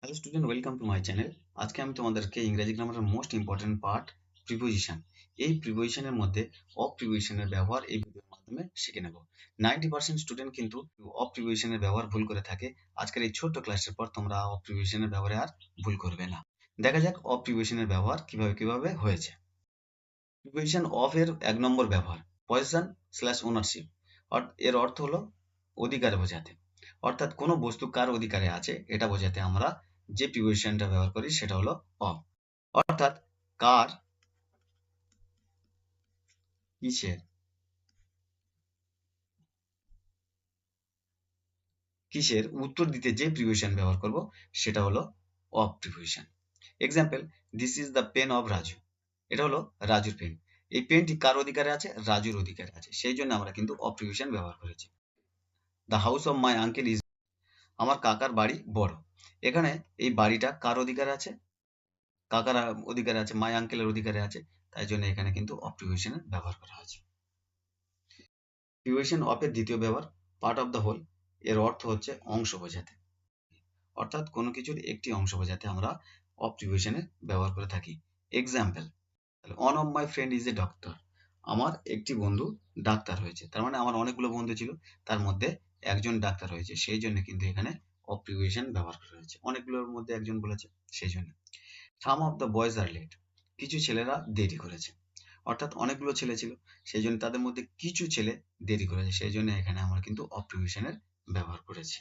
Hello student, welcome to my channel. আজকে আমি তোমাদেরকে ইংরেজি গ্রামারের মোস্ট ইম্পর্টেন্ট পার্ট প্রিপোজিশন, এই প্রিপোজিশনের মধ্যে অফ প্রিপোজিশনের ব্যবহার এই ভিডিওর মাধ্যমে শিখে নেব। 90% স্টুডেন্ট কিন্তু অফ প্রিপোজিশনের ব্যবহার ভুল করে থাকে। আজকের এই ছোট্ট ক্লাসের পর তোমরা অফ প্রিপোজিশনের ব্যবহারে আর ভুল করবে না। দেখা যাক অফ প্রিপোজিশনের ব্যবহার কিভাবে হয়েছে। প্রিপোজিশন অফ এর 1 নম্বর ব্যবহার পজিশন স্ল্যাশ ওনারশিপ। এর অর্থ হলো অধিকার বোঝাতে, অর্থাৎ কোনো বস্তু কার অধিকারে আছে এটা বোঝাতে আমরা যে প্রিপোজিশনটা ব্যবহার করি সেটা হলো অফ। অর্থাৎ কার, কিসের, কিসের উত্তর দিতে যে প্রিপোজিশন ব্যবহার করব সেটা হলো of preposition. Example, this is the pen of Raju. এটা হলো রাজুর পেন। এই পেনটি কার অধিকারে আছে? রাজুর অধিকারে আছে, সেই জন্য আমরা কিন্তু অফ প্রিপোজিশন ব্যবহার করেছি। The house of my uncle is, আমার কাকার বাড়ি বড়। এখানে এই বাড়িটা কার অধিকারে আছে? কাকার অধিকারে আছে, মাই আঙ্কেলের অধিকারে আছে, তাই জন্য এখানে কিন্তু অফ প্রিপোজিশনের ব্যবহার করা হয়েছে। প্রিপোজিশন অফ এর দ্বিতীয় ব্যবহার পার্ট অফ দ্য হোল। এর অর্থ হচ্ছে অংশ বোঝাতে, অর্থাৎ কোনো কিছুর একটি অংশ বোঝাতে আমরা অফ প্রিপোজিশনের ব্যবহার করে থাকি। Example, one of my friend is a doctor. আমার একটি বন্ধু ডাক্তার হয়েছে, তার মানে আমার অনেকগুলো বন্ধু ছিল, তার মধ্যে একজন ডাক্তার হয়েছে, সেই জন্য কিন্তু এখানে অফ প্রিপোজিশন ব্যবহার করা হয়েছে। অনেকগুলোর মধ্যে একজন বলেছে, সেই জন্য। Some of the boys are late, কিছু ছেলেরা দেরি করেছে, অর্থাৎ অনেকগুলো ছেলে ছিল, সেই জন্য তাদের মধ্যে কিছু ছেলে দেরি করেছে, সেই জন্য এখানে আমরা কিন্তু অফ প্রিপোজিশনের ব্যবহার করেছি।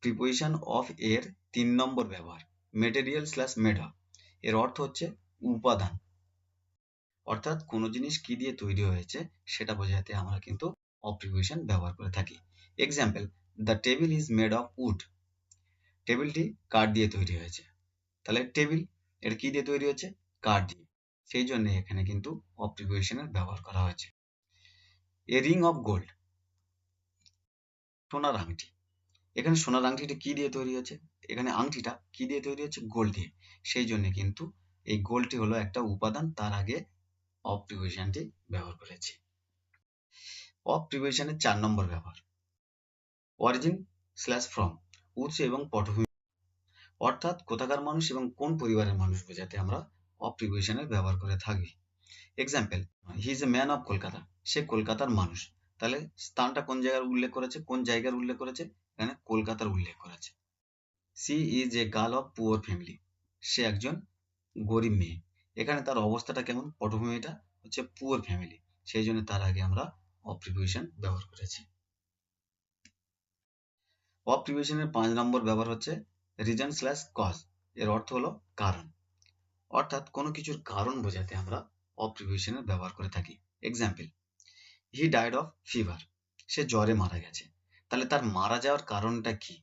প্রিপোজিশন অফ এর 3 নম্বর ব্যবহার মেটেরিয়াল স্ল্যাশ মেড অফ। এর অর্থ হচ্ছে উপাদান, অর্থাৎ কোনো জিনিস কি দিয়ে তৈরি হয়েছে সেটা বোঝাতে আমরা কিন্তু অফ প্রিপোজিশন ব্যবহার করে থাকি। Example, the table is made of wood. টেবিলটি কাঠ দিয়ে তৈরি হয়েছে, তাহলে টেবিল এটা কি দিয়ে তৈরি হচ্ছে? কাঠ দিয়ে, সেই জন্য এখানে কিন্তু অফ প্রিপোজিশনের ব্যবহার করা হয়েছে। এ রিং অফ গোল্ড, সোনার আংটি। এখানে সোনার আংটিটা কি দিয়ে তৈরি হচ্ছে? এখানে আংটিটা কি দিয়ে তৈরি হচ্ছে? গোল্ড দিয়ে, সেই জন্য কিন্তু এই গোল্ডটি হলো একটা উপাদান, তার আগে অফ প্রিপোজিশনটি ব্যবহার করেছি। অফ প্রিপোজিশনের 4 নম্বর ব্যবহার অরিজিন স্ল্যাশ ফ্রম, উৎস এবং পটভূমি, অর্থাৎ কোথাকার মানুষ এবং কোন পরিবারের মানুষ বোঝাতে আমরা অফ প্রিপোজিশনের ব্যবহার করে থাকি। Example, he is a man of Kolkata, সে কলকাতার মানুষ। তাহলে স্থানটা কোন জায়গার উল্লেখ করেছে? কোন জায়গার উল্লেখ করেছে? এখানে কলকাতার উল্লেখ করেছে। She is a girl of poor family, সে একজন গরিব মেয়ে। এখানে তার অবস্থাটা কেমন? পটভূমিটা হচ্ছে পুয়ার ফ্যামিলি, সেই জন্য তার আগে আমরা অফ প্রিপোজিশন ব্যবহার করেছি। অফ প্রিপোজিশনের 5 নম্বর ব্যবহার হচ্ছে রিজন স্ল্যাশ কজ। এর অর্থ হলো কারণ, অর্থাৎ কোনো কিছুর কারণ বোঝাতে আমরা অফ প্রিপোজিশনের ব্যবহার করে থাকি। Example, he died of fever, সে জ্বরে মারা গেছে। তাহলে তার মারা যাওয়ার কারণটা কি?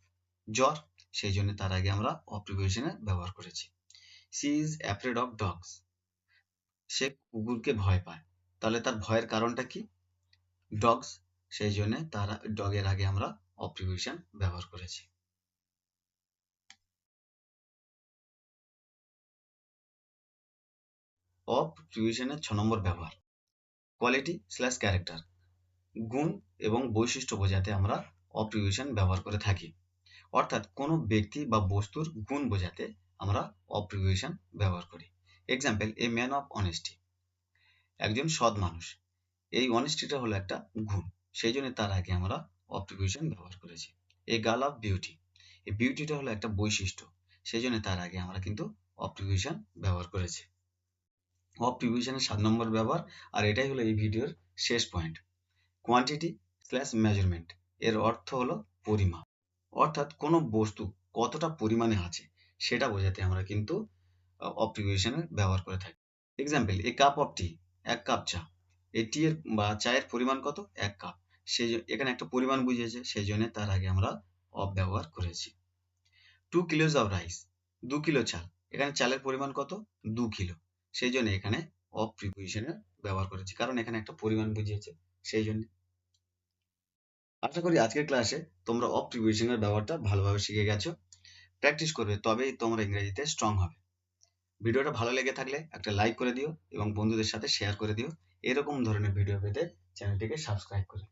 জ্বর, সেই জন্য তার আগে আমরা অফ প্রিপোজিশনের ব্যবহার করেছি। She is afraid of dogs, সে কুকুরকে ভয় পায়। তাহলে তার ভয়ের কারণটা কি? ডগস, সেই জন্য তার ডগের আগে আমরা অফ প্রিপোজিশন ব্যবহার করেছি। অফ প্রিপোজিশনের 6 নম্বর ব্যবহার কোয়ালিটি স্ল্যাশ ক্যারেক্টার, গুণ এবং বৈশিষ্ট্য বোঝাতে আমরা অফ প্রিপোজিশন ব্যবহার করে থাকি। অর্থাৎ কোনো ব্যক্তি বা বস্তুর গুণ বোঝাতে আমরা অফ প্রিপোজিশন ব্যবহার করি। Example, A man of honesty, একজন সৎ মানুষ। এই অনেস্টিটা হলো একটা গুণ, সেই জন্য তার আগে আমরা অফ প্রিপোজিশন ব্যবহার করেছি। এ গার্ল অফ বিউটি, এই বিউটিটা হলো একটা বৈশিষ্ট্য, সেই জন্য তার আগে আমরা কিন্তু অফ প্রিপোজিশন ব্যবহার করেছি। অফ প্রিপোজিশনের 7 নম্বর ব্যবহার, আর এটাই হলো এই ভিডিওর শেষ পয়েন্ট, কোয়ান্টিটি স্ল্যাশ মেজারমেন্ট। এর অর্থ হলো পরিমাপ, অর্থাৎ কোনো বস্তু কতটা পরিমাণে আছে সেটা বোঝাতে আমরা কিন্তু অফ প্রিপোজিশনের ব্যবহার করে থাকি। এক্সাম্পল, এ কাপ অফ টি, এক কাপ চা। এই টি এর বা চায়ের পরিমাণ কত? 1 কাপ, সেই এখানে একটা পরিমাণ বুঝিয়েছে, সেই জন্য তার আগে আমরা অফ ব্যবহার করেছি। 2 কিলোস অফ রাইস, 2 কিলো চাল। এখানে চালের পরিমাণ কত? 2 কিলো, সেই জন্য এখানে অফ প্রিপোজিশনের ব্যবহার করেছি, কারণ এখানে একটা পরিমাণ বুঝিয়েছে, সেই জন্য। আশা করি আজকের ক্লাসে তোমরা অফ প্রিপোজিশনের ব্যবহারটা ভালোভাবে শিখে গেছো। প্র্যাকটিস করবে, তবেই তোমরা ইংরেজিতে স্ট্রং হবে। ভিডিওটা ভালো লেগে থাকলে একটা লাইক করে দিও এবং বন্ধুদের সাথে শেয়ার করে দিও। এরকম ধরনের ভিডিও পেতে চ্যানেলটিকে সাবস্ক্রাইব করুন।